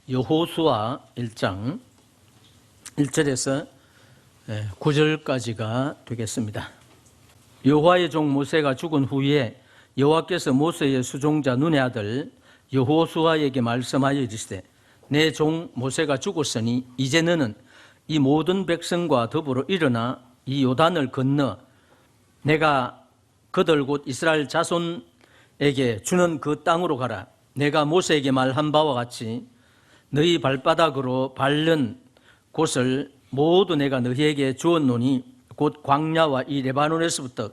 여호수아 1장 1절에서 9절까지가 되겠습니다. 여호와의 종 모세가 죽은 후에 여호와께서 모세의 수종자 눈의 아들 여호수아에게 말씀하여 이르시되 내 종 모세가 죽었으니 이제 너는 이 모든 백성과 더불어 일어나 이 요단을 건너 내가 그들 곧 이스라엘 자손에게 주는 그 땅으로 가라. 내가 모세에게 말한 바와 같이 너희 발바닥으로 밟는 곳을 모두 내가 너희에게 주었노니 곧 광야와 이 레바논에서부터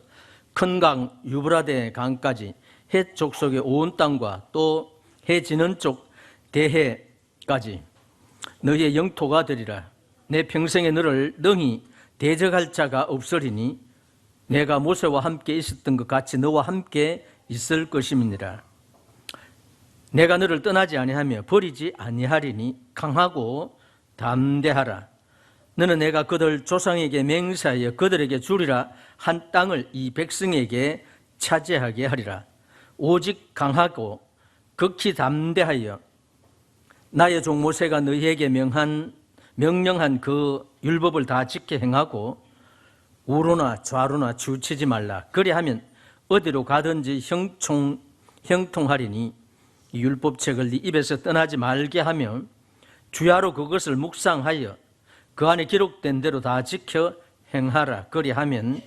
큰 강 유브라데 강까지 헷 족속의 온 땅과 또 해 지는 쪽 대해까지 너희의 영토가 되리라. 내 평생에 너를 능히 대적할 자가 없으리니 내가 모세와 함께 있었던 것 같이 너와 함께 있을 것임이니라. 내가 너를 떠나지 아니하며 버리지 아니하리니 강하고 담대하라. 너는 내가 그들 조상에게 맹세하여 그들에게 주리라 한 땅을 이 백성에게 차지하게 하리라. 오직 강하고 극히 담대하여 나의 종 모세가 너희에게 명령한 그 율법을 다 지켜 행하고 우로나 좌로나 치우치지 말라. 그리하면 어디로 가든지 형통하리니 이 율법책을 네 입에서 떠나지 말게 하며 주야로 그것을 묵상하여 그 안에 기록된 대로 다 지켜 행하라. 그리하면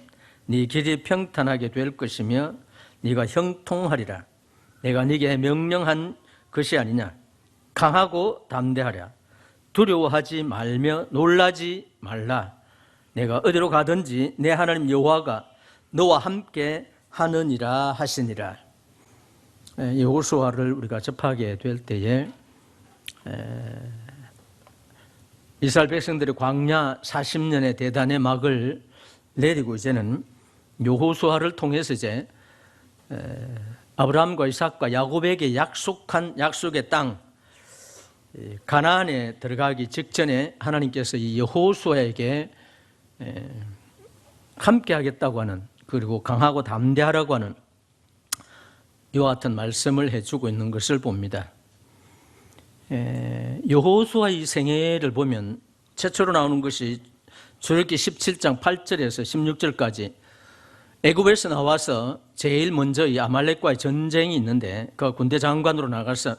네 길이 평탄하게 될 것이며 네가 형통하리라. 내가 네게 명령한 것이 아니냐. 강하고 담대하라. 두려워하지 말며 놀라지 말라. 내가 어디로 가든지 내 하나님 여호와가 너와 함께 하느니라 하시니라. 여호수아를 우리가 접하게 될 때에 이스라엘 백성들이 광야 40년의 대단의 막을 내리고 이제는 여호수아를 통해서 이제 아브라함과 이삭과 야곱에게 약속한 약속의 땅 가나안에 들어가기 직전에 하나님께서 이 여호수아에게 함께 하겠다고 하는, 그리고 강하고 담대하라고 하는 이와 같은 말씀을 해주고 있는 것을 봅니다. 여호수아의 생애를 보면 최초로 나오는 것이 출애굽기 17장 8절에서 16절까지 애굽에서 나와서 제일 먼저 이 아말렉과의 전쟁이 있는데 그 군대 장관으로 나가서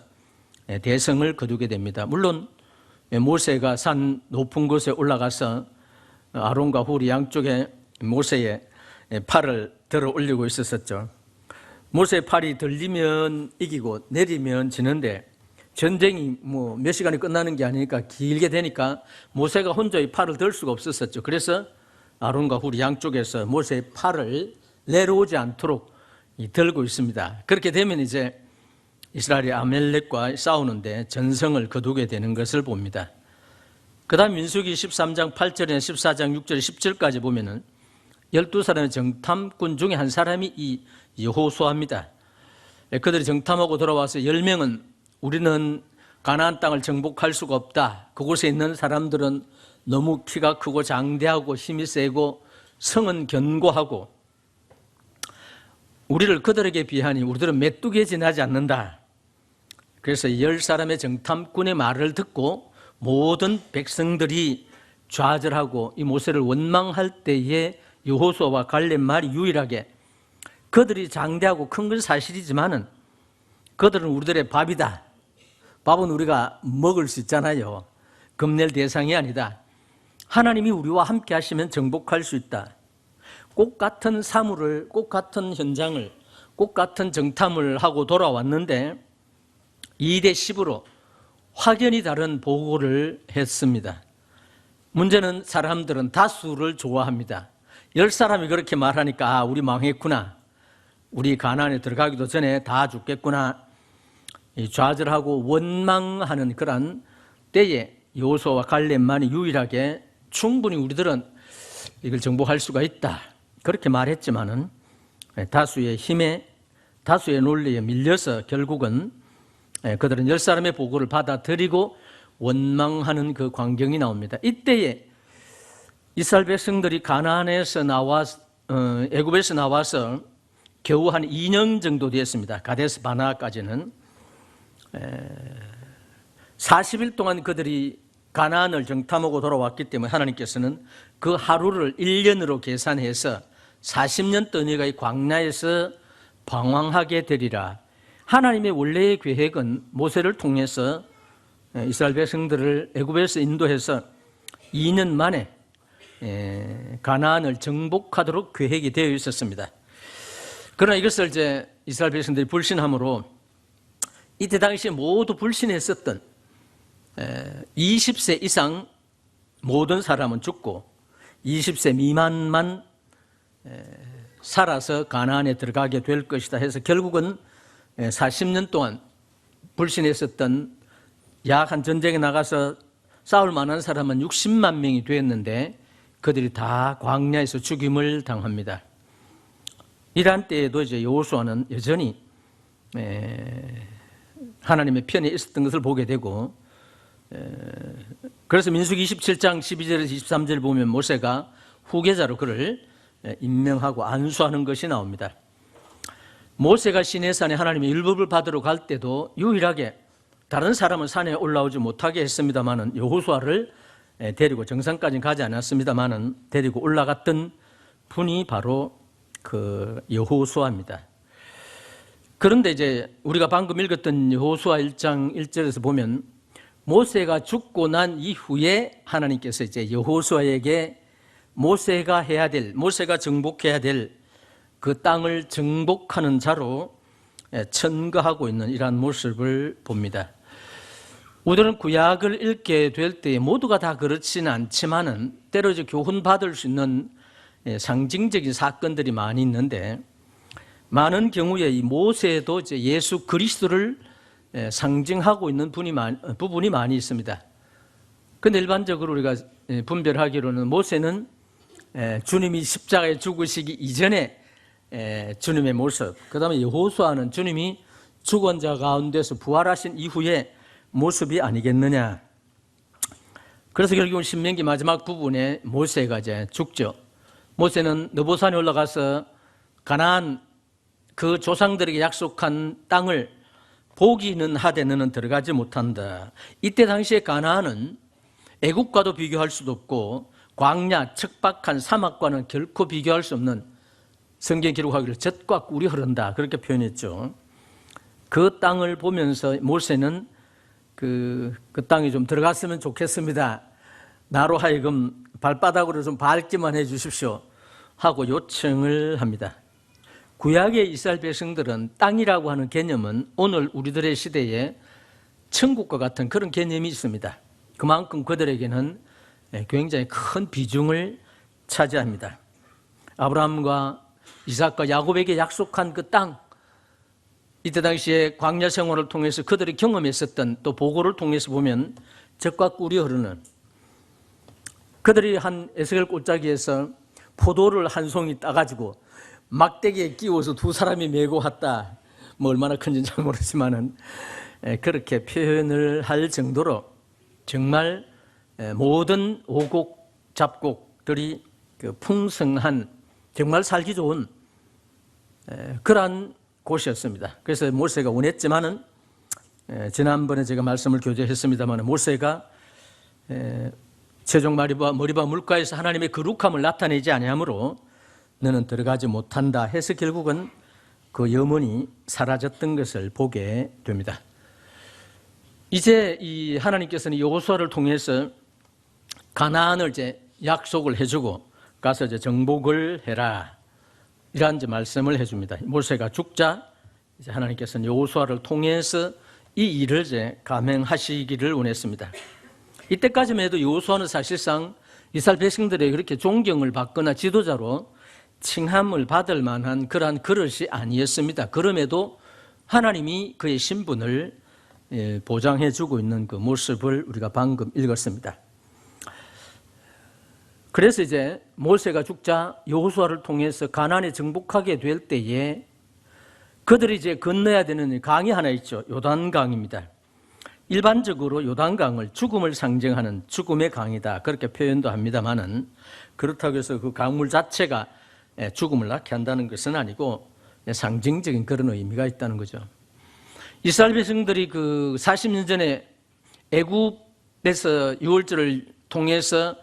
대성을 거두게 됩니다. 물론 모세가 산 높은 곳에 올라가서 아론과 훌이 양쪽에 모세의 팔을 들어 올리고 있었었죠. 모세의 팔이 들리면 이기고 내리면 지는데 전쟁이 몇 시간이 끝나는 게 아니니까 길게 되니까 모세가 혼자 이 팔을 들 수가 없었었죠. 그래서 아론과 훌이 양쪽에서 모세의 팔을 내려오지 않도록 들고 있습니다. 그렇게 되면 이제 이스라엘이 아말렉과 싸우는데 전성을 거두게 되는 것을 봅니다. 그 다음 민수기 13장 8절에 14장 6절 10절까지 보면은 12사람의 정탐꾼 중에 한 사람이 이 여호수아입니다. 그들이 정탐하고 돌아와서 10명은 우리는 가나안 땅을 정복할 수가 없다. 그곳에 있는 사람들은 너무 키가 크고 장대하고 힘이 세고 성은 견고하고 우리를 그들에게 비하니 우리들은 메뚜기에 지나지 않는다. 그래서 10사람의 정탐꾼의 말을 듣고 모든 백성들이 좌절하고 이 모세를 원망할 때에 여호수아와 갈렙 말이 유일하게 그들이 장대하고 큰 건 사실이지만은 그들은 우리들의 밥이다. 밥은 우리가 먹을 수 있잖아요. 겁낼 대상이 아니다. 하나님이 우리와 함께 하시면 정복할 수 있다. 꼭 같은 사물을, 꼭 같은 현장을, 꼭 같은 정탐을 하고 돌아왔는데 2대 10으로 확연히 다른 보고를 했습니다. 문제는 사람들은 다수를 좋아합니다. 10사람이 그렇게 말하니까 우리 망했구나. 우리 가나안에 들어가기도 전에 다 죽겠구나. 좌절하고 원망하는 그런 때에 여호수아와 갈렙만이 유일하게 충분히 우리들은 이걸 정복할 수가 있다. 그렇게 말했지만은 다수의 힘에, 다수의 논리에 밀려서 결국은 그들은 10사람의 보고를 받아들이고 원망하는 그 광경이 나옵니다. 이때에 이스라엘 백성들이 가나안에서 애굽에서 나와서 겨우 한 2년 정도 되었습니다. 가데스 바나까지는. 40일 동안 그들이 가나안을 정탐하고 돌아왔기 때문에 하나님께서는 그 하루를 1년으로 계산해서 40년 동안 이 광야에서 방황하게 되리라. 하나님의 원래의 계획은 모세를 통해서 이스라엘 백성들을 애굽에서 인도해서 2년 만에 가나안을 정복하도록 계획이 되어 있었습니다. 그러나 이것을 이제 이스라엘 백성들이 불신함으로 이때 당시에 모두 불신했었던 20세 이상 모든 사람은 죽고 20세 미만만 살아서 가나안에 들어가게 될 것이다 해서 결국은 40년 동안 불신했었던 야한 전쟁에 나가서 싸울 만한 사람은 60만 명이 되었는데 그들이 다 광야에서 죽임을 당합니다. 이러한 때에도 이제 여호수아는 여전히 하나님의 편에 있었던 것을 보게 되고, 그래서 민수기 27장 12절에서 23절 보면 모세가 후계자로 그를 임명하고 안수하는 것이 나옵니다. 모세가 시내산에 하나님의 율법을 받으러 갈 때도 유일하게 다른 사람은 산에 올라오지 못하게 했습니다마는 여호수아를 데리고 정상까지는 가지 않았습니다마는 데리고 올라갔던 분이 바로 그 여호수아입니다. 그런데 이제 우리가 방금 읽었던 여호수아 1장 1절에서 보면 모세가 죽고 난 이후에 하나님께서 이제 여호수아에게 모세가 정복해야 될 그 땅을 정복하는 자로 천거하고 있는 이러한 모습을 봅니다. 우리는 구약을 읽게 될 때 모두가 다 그렇지는 않지만은 때로 이제 교훈 받을 수 있는 상징적인 사건들이 많이 있는데, 많은 경우에 이 모세도 이제 예수 그리스도를 상징하고 있는 부분이 많이 있습니다. 그런데 일반적으로 우리가 분별하기로는 모세는 주님이 십자가에 죽으시기 이전에 주님의 모습, 그 다음에 여호수아는 주님이 죽은 자 가운데서 부활하신 이후의 모습이 아니겠느냐. 그래서 결국은 신명기 마지막 부분에 모세가 이제 죽죠. 모세는 느보산에 올라가서 가나안 그 조상들에게 약속한 땅을 보기는 하되 너는 들어가지 못한다. 이때 당시에 가나안은 애국과도 비교할 수도 없고 광야 척박한 사막과는 결코 비교할 수 없는, 성경 기록하기를 젖과 꿀이 흐른다 그렇게 표현했죠. 그 땅을 보면서 모세는 그 땅에 좀 들어갔으면 좋겠습니다. 나로 하여금 발바닥으로 좀 밟기만 해 주십시오 하고 요청을 합니다. 구약의 이스라엘 백성들은 땅이라고 하는 개념은 오늘 우리들의 시대에 천국과 같은 그런 개념이 있습니다. 그만큼 그들에게는 굉장히 큰 비중을 차지합니다. 아브라함과 이삭과 야곱에게 약속한 그 땅, 이때 당시에 광야 생활을 통해서 그들이 경험했었던 또 보고를 통해서 보면 젖과 꿀이 흐르는, 그들이 한 에스겔 골짜기에서 포도를 한 송이 따가지고 막대기에 끼워서 두 사람이 메고 왔다, 뭐 얼마나 큰지는 잘 모르지만은 그렇게 표현을 할 정도로 정말 모든 오곡 잡곡들이 그 풍성한 정말 살기 좋은 그러한 곳이었습니다. 그래서 모세가 원했지만은 지난번에 제가 말씀을 교제했습니다만 모세가 최종 머리바 물가에서 하나님의 거룩함을 나타내지 아니하므로 너는 들어가지 못한다 해서 결국은 그 염원이 사라졌던 것을 보게 됩니다. 이제 이 하나님께서는 여호수아를 통해서 가나안을 이제 약속을 해주고 가서 이제 정복을 해라, 이러한 이제 말씀을 해줍니다. 모세가 죽자 이제 하나님께서는 여호수아를 통해서 이 일을 이제 감행하시기를 원했습니다. 이때까지만 해도 여호수아는 사실상 이스라엘 백성들에게 그렇게 존경을 받거나 지도자로 칭함을 받을 만한 그러한 그릇이 아니었습니다. 그럼에도 하나님이 그의 신분을 보장해 주고 있는 그 모습을 우리가 방금 읽었습니다. 그래서 이제 모세가 죽자 여호수아를 통해서 가나안에 정복하게 될 때에 그들이 이제 건너야 되는 강이 하나 있죠. 요단강입니다. 일반적으로 요단강을 죽음을 상징하는 죽음의 강이다 그렇게 표현도 합니다만은, 그렇다고 해서 그 강물 자체가 죽음을 낳게 한다는 것은 아니고 상징적인 그런 의미가 있다는 거죠. 이스라엘 백성들이 그 40년 전에 애굽에서 유월절을 통해서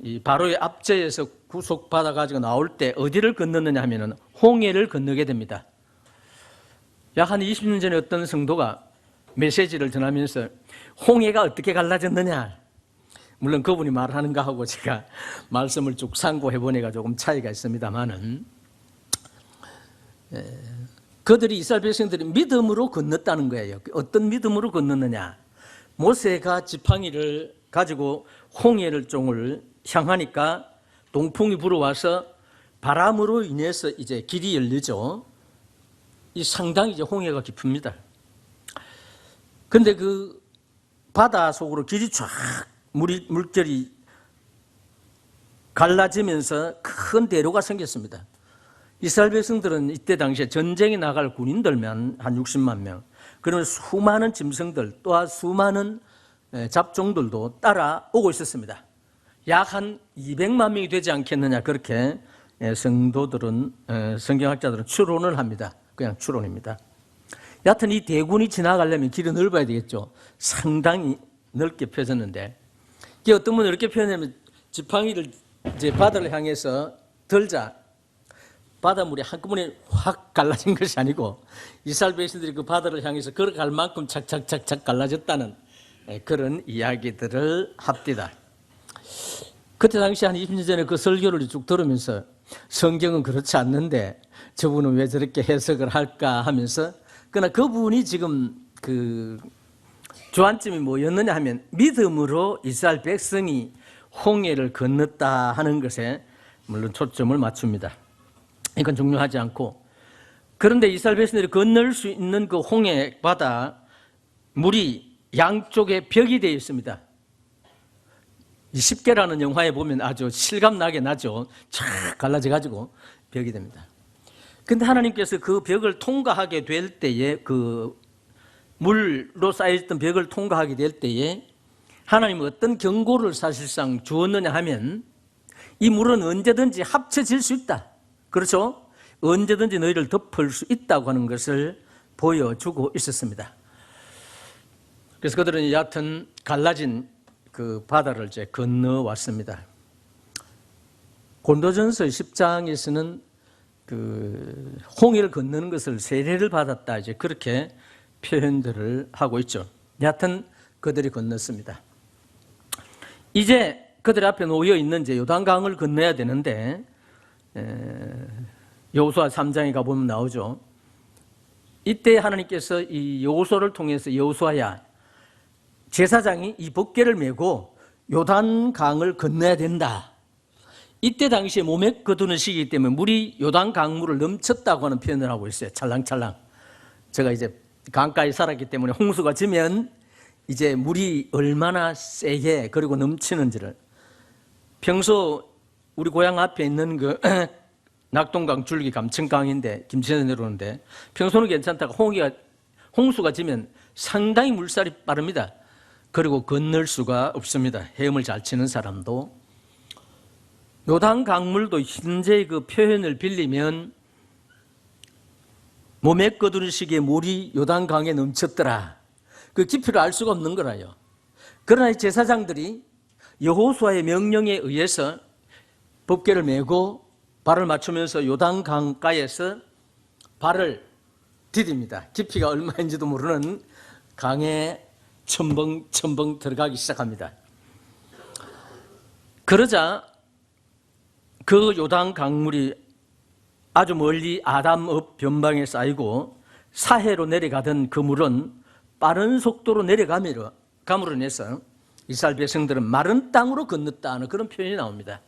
이 바로의 압제에서 구속받아 가지고 나올 때 어디를 건넜느냐 하면은 홍해를 건너게 됩니다. 약 한 20년 전에 어떤 성도가 메시지를 전하면서 홍해가 어떻게 갈라졌느냐, 물론 그분이 말하는 거하고 제가 말씀을 쭉 상고해 보니까 조금 차이가 있습니다만은, 그들이 이스라엘 백성들이 믿음으로 건넜다는 거예요. 어떤 믿음으로 건넜느냐? 모세가 지팡이를 가지고 홍해를 종을 향하니까 동풍이 불어와서 바람으로 인해서 이제 길이 열리죠. 이 상당히 이제 홍해가 깊습니다. 근데 그 바다 속으로 길이 쫙 물결이 갈라지면서 큰 대로가 생겼습니다. 이스라엘 백성들은 이때 당시에 전쟁에 나갈 군인들만 한 60만 명, 그러면 수많은 짐승들 또한 수많은 잡종들도 따라오고 있었습니다. 약 한 200만 명이 되지 않겠느냐, 그렇게 성도들은, 성경학자들은 추론을 합니다. 그냥 추론입니다. 여하튼 이 대군이 지나가려면 길이 넓어야 되겠죠. 상당히 넓게 펴졌는데, 이게 어떤 분은 이렇게 표현하면 지팡이를 이제 바다를 향해서 들자 바닷물이 한꺼번에 확 갈라진 것이 아니고 이스라엘 백성들이 그 바다를 향해서 걸어갈 만큼 착착착착 갈라졌다는 그런 이야기들을 합디다. 그때 당시 한 20년 전에 그 설교를 쭉 들으면서 성경은 그렇지 않는데 저분은 왜 저렇게 해석을 할까 하면서, 그러나 그분이 지금 그 주안점이 뭐였느냐 하면 믿음으로 이스라엘 백성이 홍해를 건넜다 하는 것에 물론 초점을 맞춥니다. 이건 중요하지 않고, 그런데 이스라엘 백성들이 건널 수 있는 그 홍해 바다 물이 양쪽에 벽이 되어 있습니다. 이 십계라는 영화에 보면 아주 실감나게 나죠. 쫙 갈라져 가지고 벽이 됩니다. 근데 하나님께서 그 벽을 통과하게 될 때에, 그 물로 쌓여있던 벽을 통과하게 될 때에 하나님은 어떤 경고를 사실상 주었느냐 하면, 이 물은 언제든지 합쳐질 수 있다, 그렇죠? 언제든지 너희를 덮을 수 있다고 하는 것을 보여주고 있었습니다. 그래서 그들은 여하튼 갈라진 그 바다를 이제 건너왔습니다. 고린도전서 10장에서는 그 홍해를 건너는 것을 세례를 받았다, 이제 그렇게 표현들을 하고 있죠. 여하튼 그들이 건넜습니다. 이제 그들 앞에 놓여 있는 이제 요단강을 건너야 되는데, 여호수아 3장에 가보면 나오죠. 이때 하나님께서 이 여호수아를 통해서 여호수아야, 제사장이 이 법궤를 메고 요단강을 건너야 된다. 이때 당시에 몸에 거두는 시기이기 때문에 물이 요단강물을 넘쳤다고 하는 표현을 하고 있어요. 찰랑찰랑. 제가 이제 강가에 살았기 때문에 홍수가 지면 이제 물이 얼마나 세게 그리고 넘치는지를, 평소 우리 고향 앞에 있는 그 낙동강 줄기 감천강인데 김천에 내려오는데 평소는 괜찮다가 홍수가 지면 상당히 물살이 빠릅니다. 그리고 건널 수가 없습니다. 헤엄을 잘 치는 사람도. 요단 강물도 현재의 그 표현을 빌리면 몸에 거두는 시기에 물이 요단 강에 넘쳤더라, 그 깊이를 알 수가 없는 거라요. 그러나 제사장들이 여호수아의 명령에 의해서 법궤를 메고 발을 맞추면서 요단 강가에서 발을 디딥니다. 깊이가 얼마인지도 모르는 강에 첨벙첨벙 들어가기 시작합니다. 그러자 그 요단 강물이 아주 멀리 아담읍 변방에 쌓이고 사해로 내려가던 그 물은 빠른 속도로 내려감으로 인해서 이스라엘 백성들은 마른 땅으로 건넜다는 그런 표현이 나옵니다.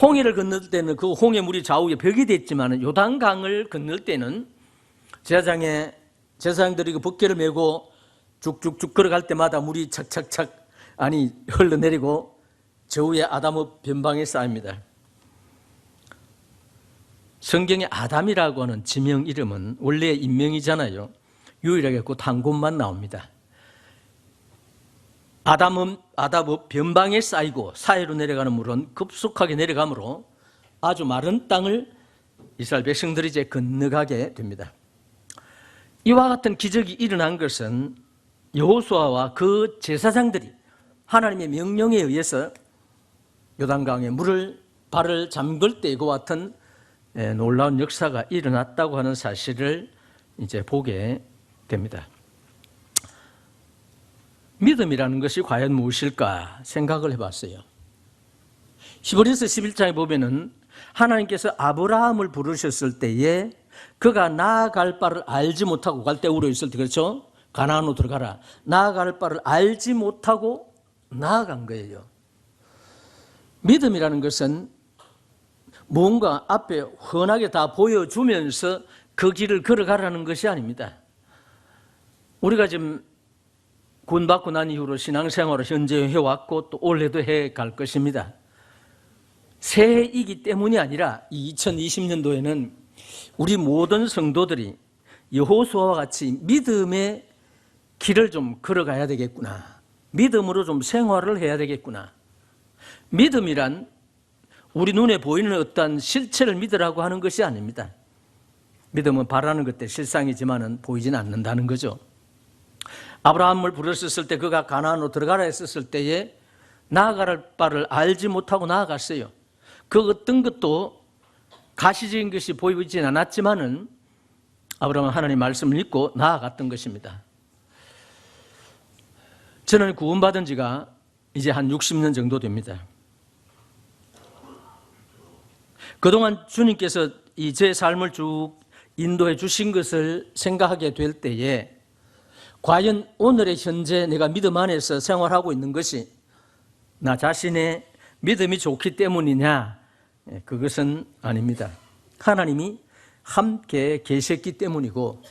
홍해를 건널 때는 그 홍해물이 좌우에 벽이 됐지만 요단강을 건널 때는 제사장들이 그 법궤를 메고 쭉쭉쭉 걸어갈 때마다 물이 착착착 흘러내리고 저 위에 아담의 변방에 쌓입니다. 성경에 아담이라고 하는 지명 이름은 원래의 인명이잖아요. 유일하게 그 한 곳만 나옵니다. 아담의 변방에 쌓이고 사해로 내려가는 물은 급속하게 내려가므로 아주 마른 땅을 이스라엘 백성들이 이제 건너가게 됩니다. 이와 같은 기적이 일어난 것은 여호수아와 그 제사장들이 하나님의 명령에 의해서 요단강에 발을 잠글 때 이와 같은 놀라운 역사가 일어났다고 하는 사실을 이제 보게 됩니다. 믿음이라는 것이 과연 무엇일까 생각을 해봤어요. 히브리서 11장에 보면은 하나님께서 아브라함을 부르셨을 때에 그가 나아갈 바를 알지 못하고 갈대우로 있을 때, 그렇죠? 가나안으로 들어가라. 나아갈 바를 알지 못하고 나아간 거예요. 믿음이라는 것은 무언가 앞에 훤하게 다 보여주면서 그 길을 걸어가라는 것이 아닙니다. 우리가 지금 구원받고 난 이후로 신앙생활을 현재 해왔고 또 올해도 해갈 것입니다. 새해이기 때문이 아니라 이 2020년도에는 우리 모든 성도들이 여호수아와 같이 믿음의 길을 좀 걸어가야 되겠구나. 믿음으로 좀 생활을 해야 되겠구나. 믿음이란 우리 눈에 보이는 어떠한 실체를 믿으라고 하는 것이 아닙니다. 믿음은 바라는 것들 실상이지만은 보이진 않는다는 거죠. 아브라함을 부르셨을 때 그가 가나안으로 들어가라 했었을 때에 나아갈 바를 알지 못하고 나아갔어요. 그 어떤 것도 가시적인 것이 보이진 않았지만은 아브라함은 하나님의 말씀을 믿고 나아갔던 것입니다. 저는 구원받은 지가 이제 한 60년 정도 됩니다. 그동안 주님께서 이 제 삶을 쭉 인도해 주신 것을 생각하게 될 때에 과연 오늘의 현재 내가 믿음 안에서 생활하고 있는 것이 나 자신의 믿음이 좋기 때문이냐? 그것은 아닙니다. 하나님이 함께 계셨기 때문이고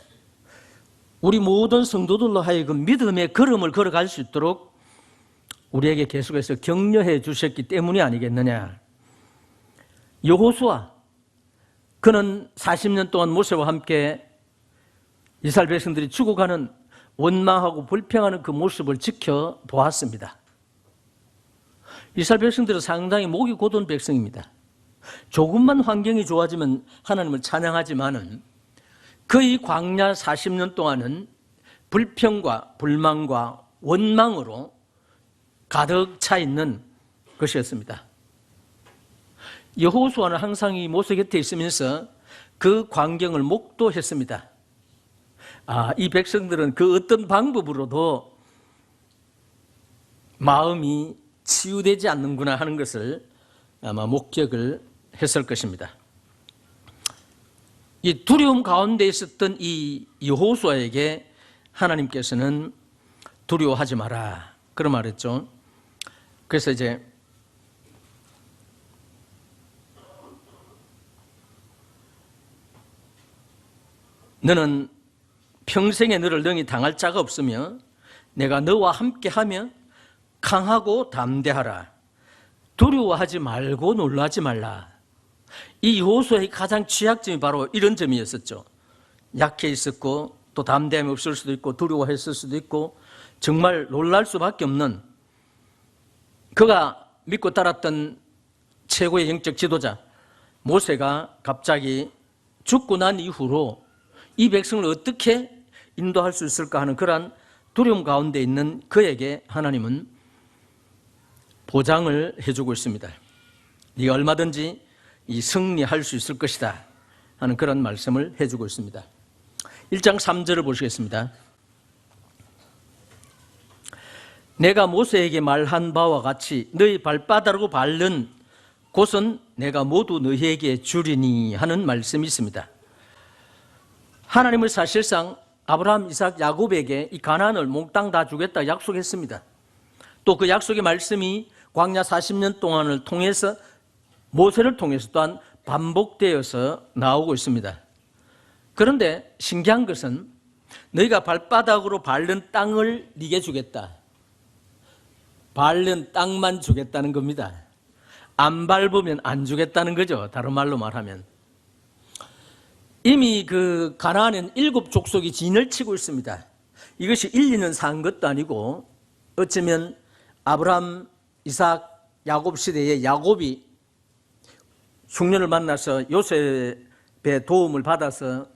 우리 모든 성도들로 하여금 믿음의 걸음을 걸어갈 수 있도록 우리에게 계속해서 격려해 주셨기 때문이 아니겠느냐. 여호수아, 그는 40년 동안 모세와 함께 이스라엘 백성들이 죽어가는 원망하고 불평하는 그 모습을 지켜보았습니다. 이스라엘 백성들은 상당히 목이 고든 백성입니다. 조금만 환경이 좋아지면 하나님을 찬양하지만은 거의 광야 40년 동안은 불평과 불만과 원망으로 가득 차 있는 것이었습니다. 여호수아는 항상 이 모세 곁에 있으면서 그 광경을 목도했습니다. 이 백성들은 그 어떤 방법으로도 마음이 치유되지 않는구나 하는 것을 아마 목격을 했을 것입니다. 이 두려움 가운데 있었던 이 여호수아에게 하나님께서는 두려워하지 마라 그런 말했죠. 그래서 이제 너는 평생에 너를 능히 당할 자가 없으며 내가 너와 함께하며 강하고 담대하라. 두려워하지 말고 놀라지 말라. 이 여호수아의 가장 취약점이 바로 이런 점이었었죠. 약해 있었고 또 담대함이 없을 수도 있고 두려워했을 수도 있고 정말 놀랄 수밖에 없는 그가 믿고 따랐던 최고의 영적 지도자 모세가 갑자기 죽고 난 이후로 이 백성을 어떻게 인도할 수 있을까 하는 그러한 두려움 가운데 있는 그에게 하나님은 보장을 해주고 있습니다. 네가 얼마든지 이 승리할 수 있을 것이다 하는 그런 말씀을 해주고 있습니다. 1장 3절을 보시겠습니다. 내가 모세에게 말한 바와 같이 너희 발바닥으로 밟는 곳은 내가 모두 너희에게 주리니 하는 말씀이 있습니다. 하나님은 사실상 아브라함, 이삭, 야곱에게 이 가나안을 몽땅 다 주겠다 약속했습니다. 또 그 약속의 말씀이 광야 40년 동안을 통해서 모세를 통해서 또한 반복되어서 나오고 있습니다. 그런데 신기한 것은 너희가 발바닥으로 밟는 땅을 네게 주겠다. 밟는 땅만 주겠다는 겁니다. 안 밟으면 안 주겠다는 거죠. 다른 말로 말하면. 이미 그 가나안은 7족속이 진을 치고 있습니다. 이것이 1, 2년 산 것도 아니고 어쩌면 아브라함, 이삭, 야곱 시대에 야곱이 흉년을 만나서 요셉의 도움을 받아서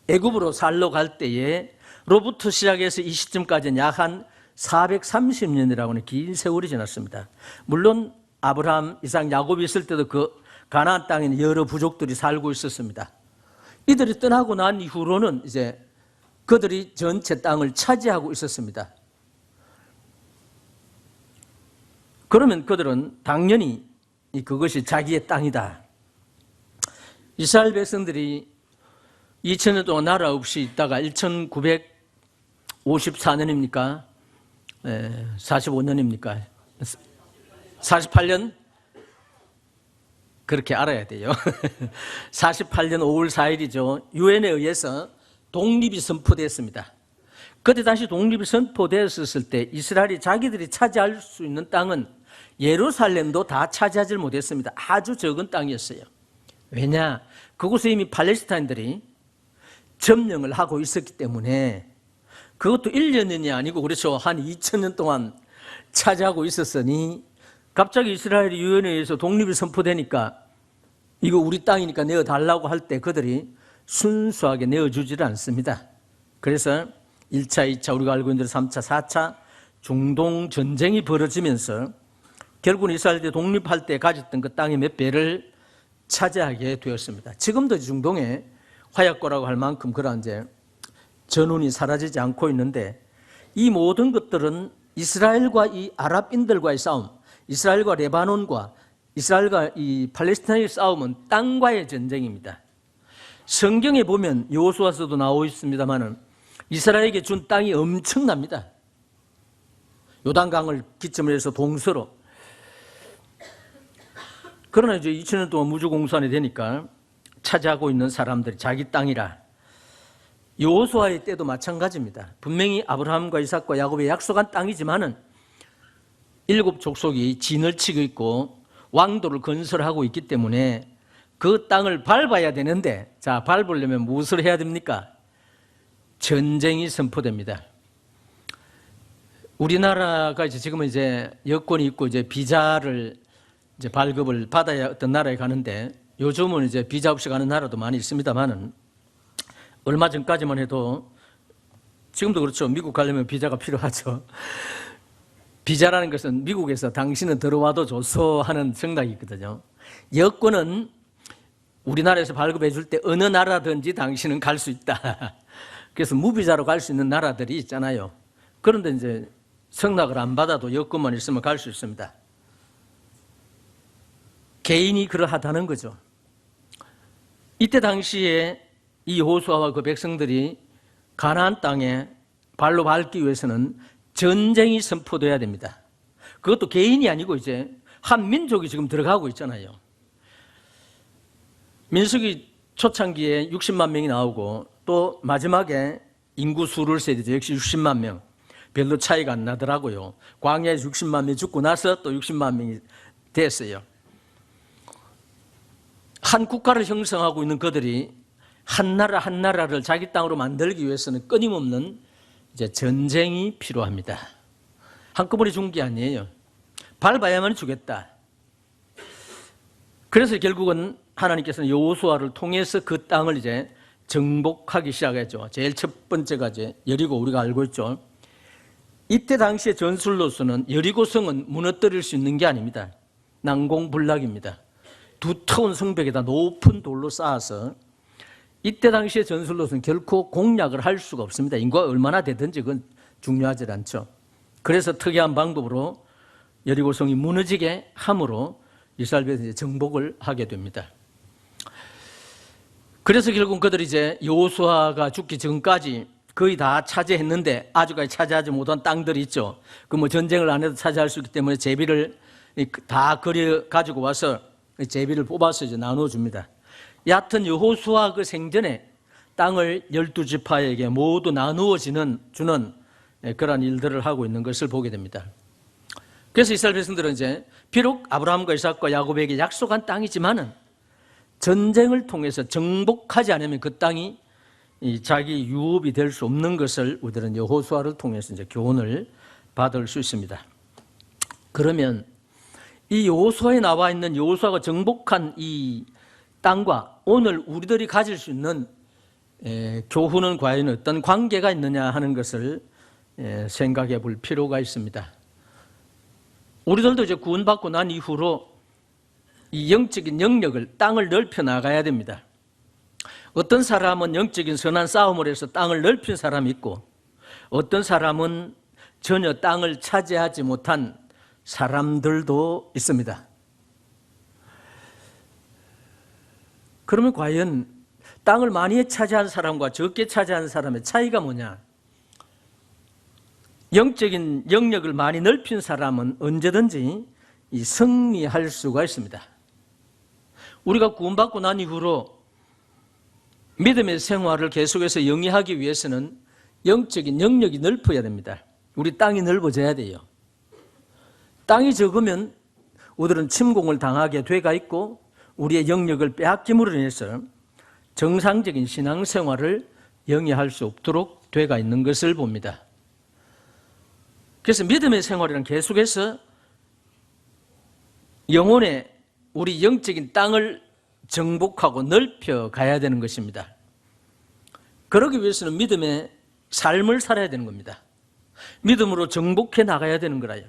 애굽으로 살러 갈 때에 로부터 시작해서 이 시점까지는 약 한 430년이라고 하는 긴 세월이 지났습니다. 물론 아브라함, 이삭, 야곱이 있을 때도 그 가나안 땅에는 여러 부족들이 살고 있었습니다. 이들이 떠나고 난 이후로는 이제 그들이 전체 땅을 차지하고 있었습니다. 그러면 그들은 당연히 그것이 자기의 땅이다. 이스라엘 백성들이 2000년 동안 나라 없이 있다가 1954년입니까? 45년입니까? 48년? 그렇게 알아야 돼요. 48년 5월 4일이죠. 유엔에 의해서 독립이 선포됐습니다. 그때 당시 독립이 선포되었을 때 이스라엘이 자기들이 차지할 수 있는 땅은 예루살렘도 다 차지하지 못했습니다. 아주 적은 땅이었어요. 왜냐? 그곳에 이미 팔레스타인들이 점령을 하고 있었기 때문에 그것도 1년이 아니고 그렇죠. 한 2000년 동안 차지하고 있었으니 갑자기 이스라엘이 유엔에 의해서 독립이 선포되니까 이거 우리 땅이니까 내어달라고 할 때 그들이 순수하게 내어주지를 않습니다. 그래서 1차, 2차, 우리가 알고 있는 대로 3차, 4차 중동 전쟁이 벌어지면서 결국은 이스라엘이 독립할 때 가졌던 그 땅의 몇 배를 차지하게 되었습니다. 지금도 중동에 화약고라고 할 만큼 그런 이제 전운이 사라지지 않고 있는데 이 모든 것들은 이스라엘과 이 아랍인들과의 싸움, 이스라엘과 레바논과 이스라엘과 이 팔레스타인의 싸움은 땅과의 전쟁입니다. 성경에 보면 여호수아서도 나오고 있습니다만은 이스라엘에게 준 땅이 엄청납니다. 요단강을 기점으로 해서 동서로. 그러나 이제 2000년 동안 무주공산이 되니까 차지하고 있는 사람들이 자기 땅이라. 여호수아의 때도 마찬가지입니다. 분명히 아브라함과 이삭과 야곱의 약속한 땅이지만은 7 족속이 진을 치고 있고 왕도를 건설하고 있기 때문에 그 땅을 밟아야 되는데, 자, 밟으려면 무엇을 해야 됩니까? 전쟁이 선포됩니다. 우리나라가 이제 지금은 이제 여권이 있고 이제 비자를 이제 발급을 받아야 어떤 나라에 가는데 요즘은 이제 비자 없이 가는 나라도 많이 있습니다만은 얼마 전까지만 해도 지금도 그렇죠. 미국 가려면 비자가 필요하죠. 비자라는 것은 미국에서 당신은 들어와도 좋소 하는 생각이 있거든요. 여권은 우리나라에서 발급해 줄 때 어느 나라든지 당신은 갈 수 있다. 그래서 무비자로 갈 수 있는 나라들이 있잖아요. 그런데 이제 승낙을 안 받아도 여권만 있으면 갈 수 있습니다. 개인이 그러하다는 거죠. 이때 당시에 이 여호수아와 그 백성들이 가나안 땅에 발로 밟기 위해서는 전쟁이 선포돼야 됩니다. 그것도 개인이 아니고 이제 한 민족이 지금 들어가고 있잖아요. 민수기 초창기에 60만 명이 나오고 또 마지막에 인구 수를 세야 되죠. 역시 60만 명. 별로 차이가 안 나더라고요. 광야에서 60만 명이 죽고 나서 또 60만 명이 됐어요. 한 국가를 형성하고 있는 그들이 한 나라 한 나라를 자기 땅으로 만들기 위해서는 끊임없는 이제 전쟁이 필요합니다. 한꺼번에 죽은 게 아니에요. 밟아야만 주겠다. 그래서 결국은 하나님께서는 여호수아를 통해서 그 땅을 이제 정복하기 시작했죠. 제일 첫 번째가 이제 여리고, 우리가 알고 있죠. 이때 당시의 전술로서는 여리고성은 무너뜨릴 수 있는 게 아닙니다. 난공불락입니다. 두터운 성벽에다 높은 돌로 쌓아서 이때 당시의 전술로서는 결코 공략을 할 수가 없습니다. 인구가 얼마나 되든지 그건 중요하지 않죠. 그래서 특이한 방법으로 여리고성이 무너지게 함으로 이스라엘 백성이 정복을 하게 됩니다. 그래서 결국 그들이 이제 여호수아가 죽기 전까지 거의 다 차지했는데 아직까지 차지하지 못한 땅들이 있죠. 그 뭐 전쟁을 안 해도 차지할 수 있기 때문에 제비를 다 그려 가지고 와서 제비를 뽑아서 이제 나눠줍니다. 여하튼 여호수아 그 생전에 땅을 12지파에게 모두 주는 그런 일들을 하고 있는 것을 보게 됩니다. 그래서 이스라엘 백성들은 이제 비록 아브라함과 이삭과 야곱에게 약속한 땅이지만은 전쟁을 통해서 정복하지 않으면 그 땅이 자기 유업이 될 수 없는 것을 우리들은 여호수아를 통해서 이제 교훈을 받을 수 있습니다. 그러면 이 여호수아에 나와 있는 여호수아가 정복한 이 땅과 오늘 우리들이 가질 수 있는 교훈은 과연 어떤 관계가 있느냐 하는 것을 생각해 볼 필요가 있습니다. 우리들도 이제 구원받고 난 이후로 이 영적인 영역을, 땅을 넓혀 나가야 됩니다. 어떤 사람은 영적인 선한 싸움을 해서 땅을 넓힌 사람이 있고, 어떤 사람은 전혀 땅을 차지하지 못한 사람들도 있습니다. 그러면 과연 땅을 많이 차지한 사람과 적게 차지한 사람의 차이가 뭐냐? 영적인 영역을 많이 넓힌 사람은 언제든지 승리할 수가 있습니다. 우리가 구원받고 난 이후로 믿음의 생활을 계속해서 영위하기 위해서는 영적인 영역이 넓어야 됩니다. 우리 땅이 넓어져야 돼요. 땅이 적으면 우리들은 침공을 당하게 돼가 있고 우리의 영역을 빼앗김으로 인해서 정상적인 신앙생활을 영위할 수 없도록 돼가 있는 것을 봅니다. 그래서 믿음의 생활이란 계속해서 영혼의 우리 영적인 땅을 정복하고 넓혀 가야 되는 것입니다. 그러기 위해서는 믿음의 삶을 살아야 되는 겁니다. 믿음으로 정복해 나가야 되는 거라요.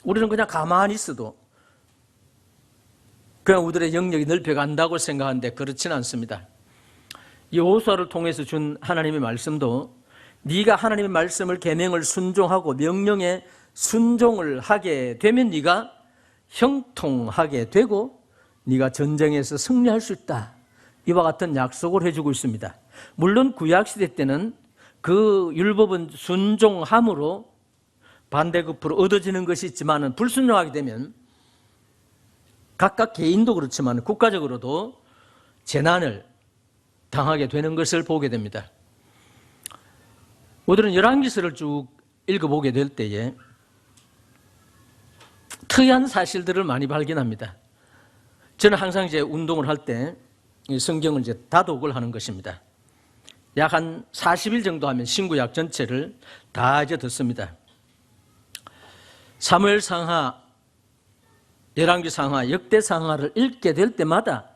우리는 그냥 가만히 있어도 그냥 우리들의 영역이 넓혀간다고 생각하는데 그렇지는 않습니다. 여호수아를 통해서 준 하나님의 말씀도 네가 하나님의 말씀을 계명을 순종하고 명령에 순종을 하게 되면 네가 형통하게 되고 네가 전쟁에서 승리할 수 있다. 이와 같은 약속을 해주고 있습니다. 물론 구약시대 때는 그 율법은 순종함으로 반대급부로 얻어지는 것이 있지만 불순종하게 되면 각각 개인도 그렇지만 국가적으로도 재난을 당하게 되는 것을 보게 됩니다. 우리들은 열왕기서를 쭉 읽어보게 될 때에 특이한 사실들을 많이 발견합니다. 저는 항상 이제 운동을 할 때 성경을 이제 다독을 하는 것입니다. 약 한 40일 정도 하면 신구약 전체를 다 이제 듣습니다. 사무엘상하, 열왕기상하, 역대상하를 읽게 될 때마다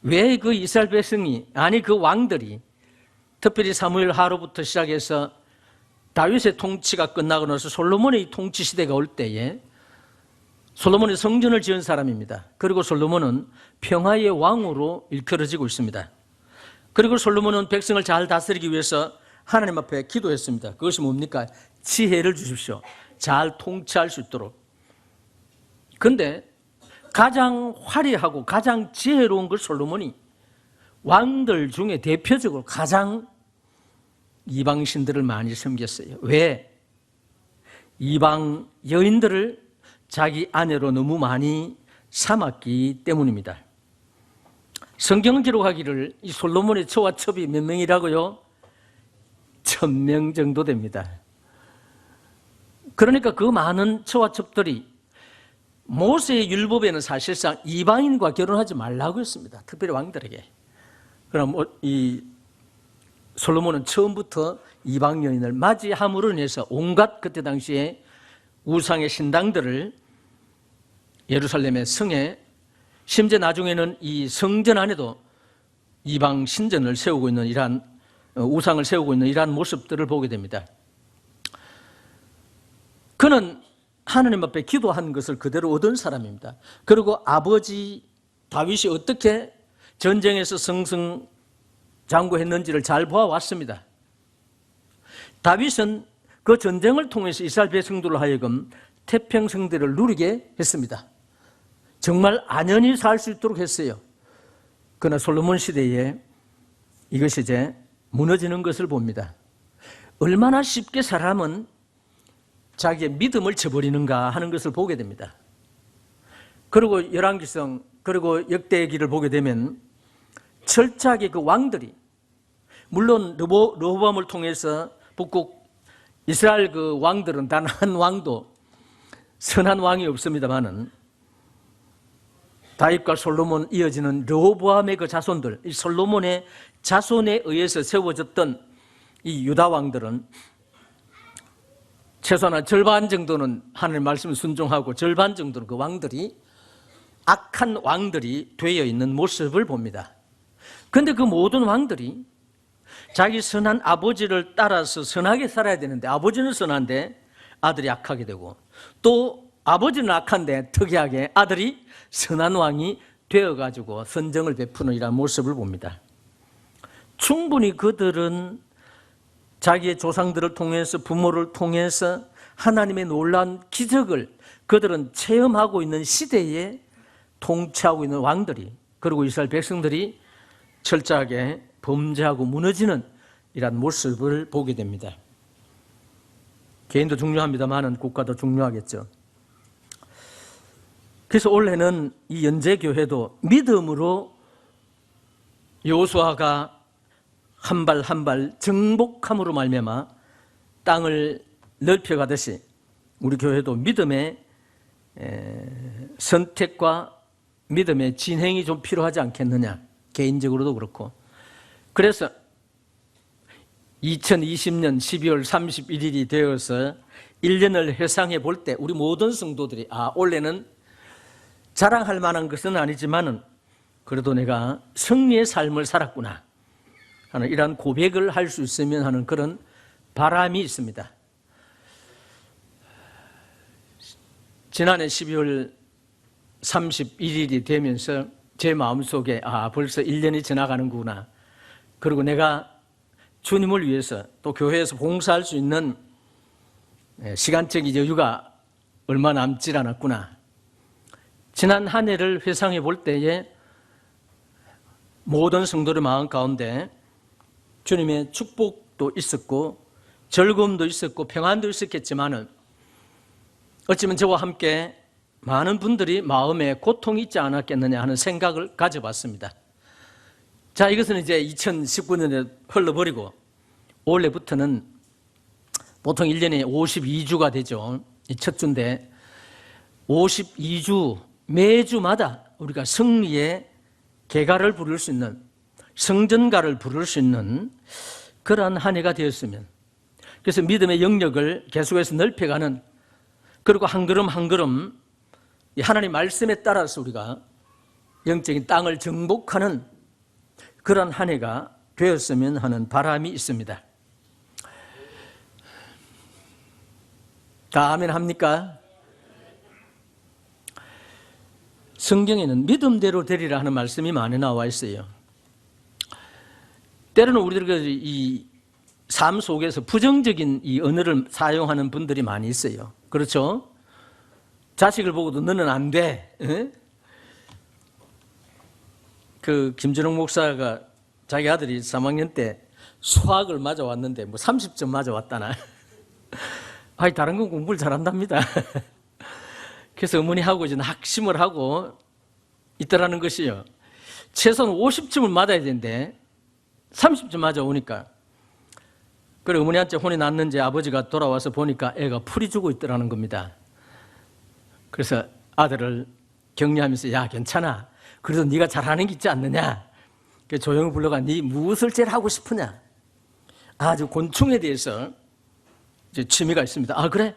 왜 그 이스라엘 백성이, 아니 그 왕들이, 특별히 사무엘하로부터 시작해서 다윗의 통치가 끝나고 나서 솔로몬의 통치 시대가 올 때에 솔로몬이 성전을 지은 사람입니다. 그리고 솔로몬은 평화의 왕으로 일컬어지고 있습니다. 그리고 솔로몬은 백성을 잘 다스리기 위해서 하나님 앞에 기도했습니다. 그것이 뭡니까? 지혜를 주십시오. 잘 통치할 수 있도록. 그런데 가장 화려하고 가장 지혜로운 걸 솔로몬이 왕들 중에 대표적으로 가장 이방 신들을 많이 섬겼어요. 왜? 이방 여인들을 자기 아내로 너무 많이 삼았기 때문입니다. 성경은 기록하기를 이 솔로몬의 처와 첩이 몇 명이라고요? 1000명 정도 됩니다. 그러니까 그 많은 처와 첩들이 모세의 율법에는 사실상 이방인과 결혼하지 말라고 했습니다. 특별히 왕들에게. 그럼 이 솔로몬은 처음부터 이방 여인을 맞이함으로 인해서 온갖 그때 당시에 우상의 신당들을 예루살렘의 성에, 심지어 나중에는 이 성전 안에도 이방 신전을 세우고 있는 이러한 우상을 세우고 있는 이러한 모습들을 보게 됩니다. 그는 하나님 앞에 기도한 것을 그대로 얻은 사람입니다. 그리고 아버지 다윗이 어떻게 전쟁에서 승승장구했는지를 잘 보아왔습니다. 다윗은 그 전쟁을 통해서 이스라엘 백성들로 하여금 태평성대를 누리게 했습니다. 정말 안연히 살 수 있도록 했어요. 그러나 솔로몬 시대에 이것이 이제 무너지는 것을 봅니다. 얼마나 쉽게 사람은 자기의 믿음을 저버리는가 하는 것을 보게 됩니다. 그리고 열왕기상, 그리고 역대기를 보게 되면 철저하게 그 왕들이, 물론 르호보암을 통해서 북국 이스라엘 그 왕들은 단 한 왕도 선한 왕이 없습니다만은 다윗과 솔로몬 이어지는 르호보암의 그 자손들, 이 솔로몬의 자손에 의해서 세워졌던 이 유다 왕들은 최소한 절반 정도는 하나님의 말씀을 순종하고 절반 정도는 그 왕들이 악한 왕들이 되어 있는 모습을 봅니다. 그런데 그 모든 왕들이 자기 선한 아버지를 따라서 선하게 살아야 되는데 아버지는 선한데 아들이 악하게 되고 또 아버지는 악한데 특이하게 아들이 선한 왕이 되어가지고 선정을 베푸는 이런 모습을 봅니다. 충분히 그들은 자기의 조상들을 통해서 부모를 통해서 하나님의 놀라운 기적을 그들은 체험하고 있는 시대에 통치하고 있는 왕들이 그리고 이스라엘 백성들이 철저하게 범죄하고 무너지는 이런 모습을 보게 됩니다. 개인도 중요합니다만 국가도 중요하겠죠. 그래서 올해는 이 연제교회도 믿음으로 여호수아가 한 발 한 발 정복함으로 말미암아 땅을 넓혀가듯이 우리 교회도 믿음의 선택과 믿음의 진행이 좀 필요하지 않겠느냐. 개인적으로도 그렇고. 그래서 2020년 12월 31일이 되어서 1년을 회상해 볼 때 우리 모든 성도들이 올해는 자랑할 만한 것은 아니지만 그래도 내가 승리의 삶을 살았구나 하는 이러한 고백을 할 수 있으면 하는 그런 바람이 있습니다. 지난해 12월 31일이 되면서 제 마음속에 벌써 1년이 지나가는구나. 그리고 내가 주님을 위해서 또 교회에서 봉사할 수 있는 시간적인 여유가 얼마 남지 않았구나. 지난 한 해를 회상해 볼 때에 모든 성도의 마음 가운데 주님의 축복도 있었고 즐거움도 있었고 평안도 있었겠지만은 어쩌면 저와 함께 많은 분들이 마음에 고통이 있지 않았겠느냐 하는 생각을 가져봤습니다. 자, 이것은 이제 2019년에 흘러버리고 올해부터는 보통 1년에 52주가 되죠. 이 첫 주인데 52주 매주마다 우리가 승리의 개가를 부를 수 있는 성전가를 부를 수 있는 그러한 한 해가 되었으면 그래서 믿음의 영역을 계속해서 넓혀가는 그리고 한 걸음 한 걸음 하나님 말씀에 따라서 우리가 영적인 땅을 정복하는 그런 한 해가 되었으면 하는 바람이 있습니다. 다 아멘 합니까? 성경에는 믿음대로 되리라 하는 말씀이 많이 나와 있어요. 때로는 우리들이 이 삶 속에서 부정적인 이 언어를 사용하는 분들이 많이 있어요. 그렇죠? 자식을 보고도 너는 안 돼. 그 김준홍 목사가 자기 아들이 3학년 때 수학을 맞아왔는데 뭐 30점 맞아왔다나. 다른 건 공부를 잘한답니다. 그래서 어머니하고 이제 학심을 하고 있더라는 것이요. 최소한 50점을 맞아야 되는데 30점 맞아오니까 그래 어머니한테 혼이 났는지 아버지가 돌아와서 보니까 애가 풀이 주고 있더라는 겁니다. 그래서 아들을 격려하면서 야 괜찮아. 그래도 네가 잘하는 게 있지 않느냐. 그래서 조용히 불러가 네 무엇을 제일 하고 싶으냐. 아주 곤충에 대해서 이제 취미가 있습니다. 그래?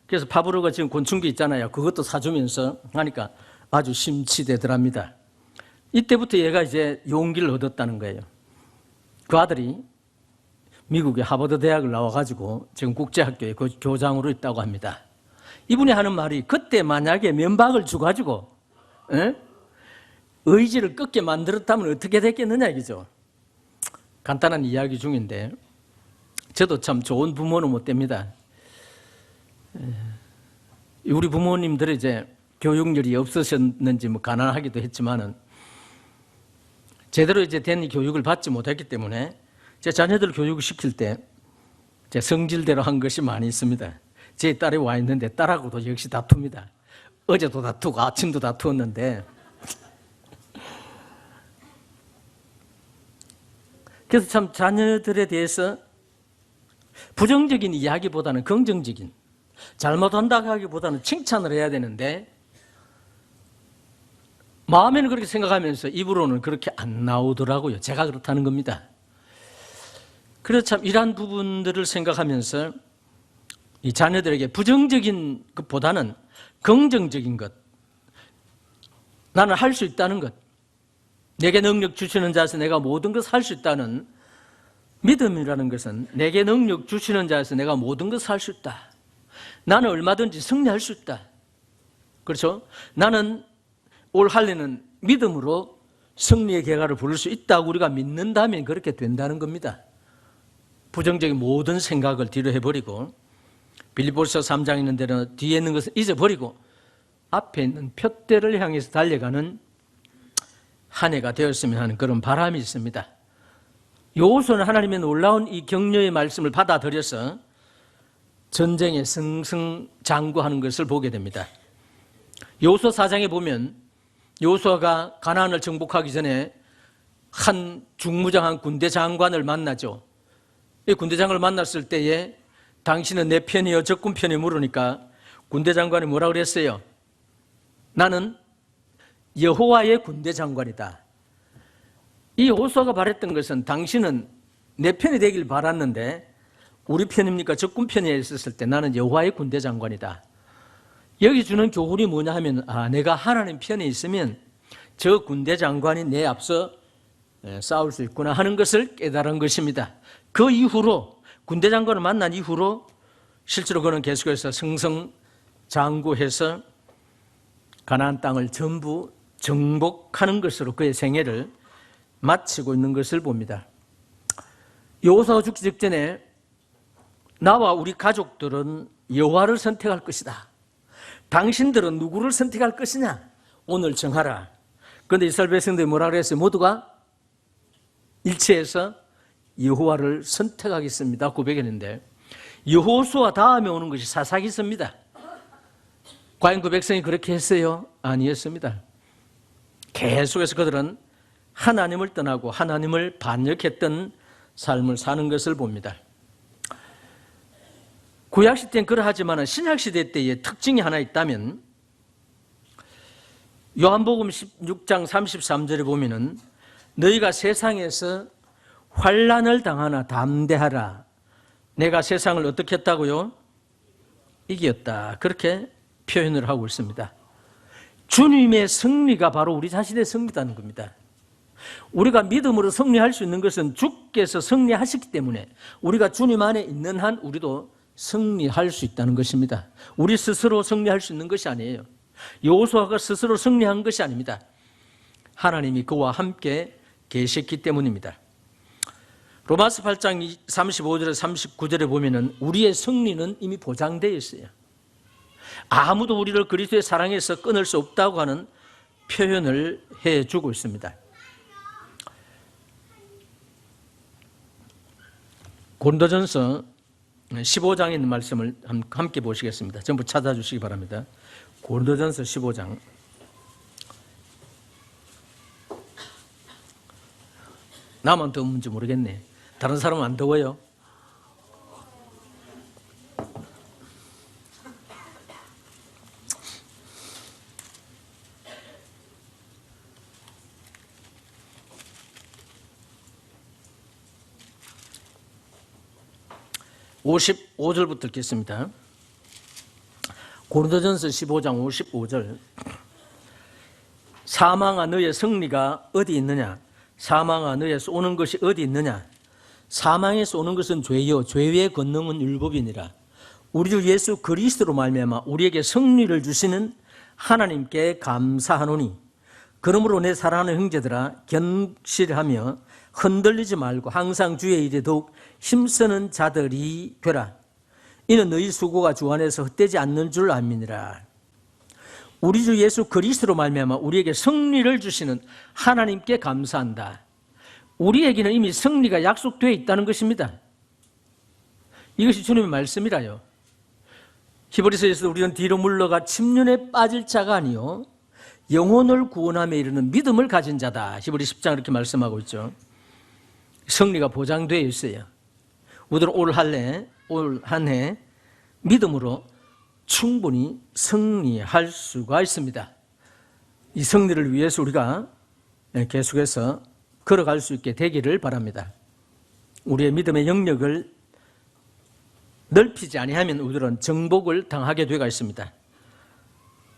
그래서 파브로가 지금 곤충기 있잖아요. 그것도 사주면서 하니까 아주 심취되더랍니다. 이때부터 얘가 이제 용기를 얻었다는 거예요. 그 아들이 미국의 하버드 대학을 나와가지고 지금 국제학교에 교장으로 있다고 합니다. 이분이 하는 말이 그때 만약에 면박을 주가지고 의지를 꺾게 만들었다면 어떻게 됐겠느냐 이거죠. 간단한 이야기 중인데 저도 참 좋은 부모는 못 됩니다. 우리 부모님들이 이제 교육열이 없으셨는지 뭐 가난하기도 했지만은 제대로 이제 된 교육을 받지 못했기 때문에 제 자녀들 교육을 시킬 때 제 성질대로 한 것이 많이 있습니다. 제 딸이 와 있는데 딸하고도 역시 다툽니다. 어제도 다투고 아침도 다투었는데 그래서 참 자녀들에 대해서 부정적인 이야기보다는 긍정적인 잘못한다고 하기보다는 칭찬을 해야 되는데 마음에는 그렇게 생각하면서 입으로는 그렇게 안 나오더라고요. 제가 그렇다는 겁니다. 그래서 참 이러한 부분들을 생각하면서 이 자녀들에게 부정적인 것보다는 긍정적인 것, 나는 할 수 있다는 것, 내게 능력 주시는 자에서 내가 모든 것을 할 수 있다는 믿음이라는 것은 내게 능력 주시는 자에서 내가 모든 것을 할 수 있다. 나는 얼마든지 승리할 수 있다. 그렇죠? 나는 올 한해는 믿음으로 승리의 개가를 부를 수 있다고 우리가 믿는다면 그렇게 된다는 겁니다. 부정적인 모든 생각을 뒤로 해버리고 빌립보서 3장에 있는 대로 뒤에 있는 것을 잊어버리고 앞에 있는 표대를 향해서 달려가는 한 해가 되었으면 하는 그런 바람이 있습니다. 여호수아는 하나님의 놀라운 이 격려의 말씀을 받아들여서 전쟁에 승승장구하는 것을 보게 됩니다. 여호수아 4장에 보면 여호수아가 가나안을 정복하기 전에 한 중무장한 군대 장관을 만나죠. 이 군대 장관을 만났을 때에 당신은 내 편이요 적군 편이 물으니까 군대 장관이 뭐라 그랬어요? 나는 여호와의 군대 장관이다. 이 여호수아가 바랬던 것은 당신은 내 편이 되길 바랐는데 우리 편입니까? 적군 편에 있었을 때 나는 여호와의 군대 장관이다. 여기 주는 교훈이 뭐냐 하면 내가 하나님 편에 있으면 저 군대 장관이 내 앞서 싸울 수 있구나 하는 것을 깨달은 것입니다. 그 이후로 군대 장관을 만난 이후로 실제로 그는 계속해서 승승장구해서 가나안 땅을 전부 정복하는 것으로 그의 생애를 마치고 있는 것을 봅니다. 여호수아가 죽기 직전에 나와 우리 가족들은 여호와를 선택할 것이다. 당신들은 누구를 선택할 것이냐? 오늘 정하라. 그런데 이스라엘 백성들이 뭐라 그랬어요? 모두가 일치해서 여호와를 선택하겠습니다. 고백했는데 여호수아 다음에 오는 것이 사사기서입니다. 과연 그 백성이 그렇게 했어요? 아니었습니다. 계속해서 그들은 하나님을 떠나고 하나님을 반역했던 삶을 사는 것을 봅니다. 구약시대는 그러하지만 신약시대 때의 특징이 하나 있다면 요한복음 16장 33절에 보면은 너희가 세상에서 환난을 당하나 담대하라. 내가 세상을 어떻게 했다고요? 이겼다. 그렇게 표현을 하고 있습니다. 주님의 승리가 바로 우리 자신의 승리라는 겁니다. 우리가 믿음으로 승리할 수 있는 것은 주께서 승리하셨기 때문에 우리가 주님 안에 있는 한 우리도 승리할 수 있다는 것입니다. 우리 스스로 승리할 수 있는 것이 아니에요. 여호수아가 스스로 승리한 것이 아닙니다. 하나님이 그와 함께 계셨기 때문입니다. 로마서 8장 35절에 39절에 보면은 우리의 승리는 이미 보장되어 있어요. 아무도 우리를 그리스도의 사랑에서 끊을 수 없다고 하는 표현을 해주고 있습니다. 고린도전서 15장에 있는 말씀을 함께 보시겠습니다. 전부 찾아주시기 바랍니다. 고린도전서 15장. 나만 더운지 모르겠네. 다른 사람은 안 더워요? (55절부터) 읽겠습니다. 고린도전서 15장 55절. 사망아 너의 승리가 어디 있느냐? 사망아 너에서 오는 것이 어디 있느냐? 사망에서 오는 것은 죄요 죄의 권능은 율법이니라. 우리 주 예수 그리스도로 말미암아 우리에게 승리를 주시는 하나님께 감사하노니 그러므로 내 사랑하는 형제들아 견실하며 흔들리지 말고 항상 주의 일에 더욱 힘쓰는 자들이 되라. 이는 너희 수고가 주 안에서 헛되지 않는 줄 압니라. 우리 주 예수 그리스도로 말미암아 우리에게 승리를 주시는 하나님께 감사한다. 우리에게는 이미 승리가 약속되어 있다는 것입니다. 이것이 주님의 말씀이라요. 히브리서에서 우리는 뒤로 물러가 침륜에 빠질 자가 아니요 영혼을 구원함에 이르는 믿음을 가진 자다. 히브리 10장 이렇게 말씀하고 있죠. 승리가 보장되어 있어요. 우리들은 올 한 해 믿음으로 충분히 승리할 수가 있습니다. 이 승리를 위해서 우리가 계속해서 걸어갈 수 있게 되기를 바랍니다. 우리의 믿음의 영역을 넓히지 아니하면 우리들은 정복을 당하게 되어 있습니다.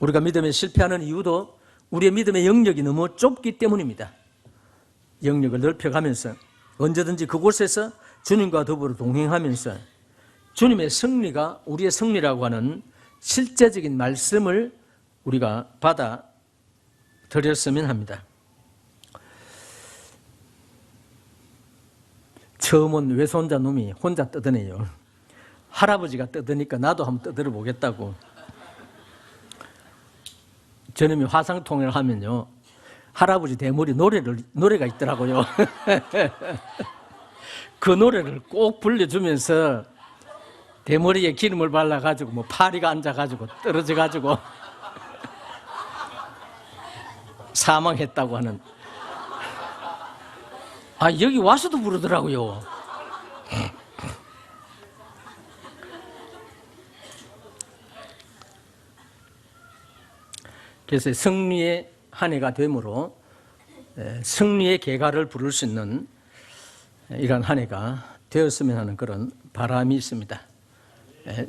우리가 믿음에 실패하는 이유도 우리의 믿음의 영역이 너무 좁기 때문입니다. 영역을 넓혀가면서 언제든지 그곳에서 주님과 더불어 동행하면서 주님의 승리가 우리의 승리라고 하는 실제적인 말씀을 우리가 받아들였으면 합니다. 처음 온 외손자 놈이 혼자 떠드네요. 할아버지가 떠드니까 나도 한번 떠들어 보겠다고. 저놈이 화상통역을 하면요, 할아버지 대머리 노래가 있더라고요. 그 노래를 꼭 불러주면서 대머리에 기름을 발라가지고 뭐 파리가 앉아가지고 떨어져가지고 사망했다고 하는. 아, 여기 와서도 부르더라고요. 그래서 승리의 한 해가 되므로 승리의 개가를 부를 수 있는 이런 한 해가 되었으면 하는 그런 바람이 있습니다.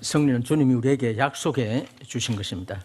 승리는 주님이 우리에게 약속해 주신 것입니다.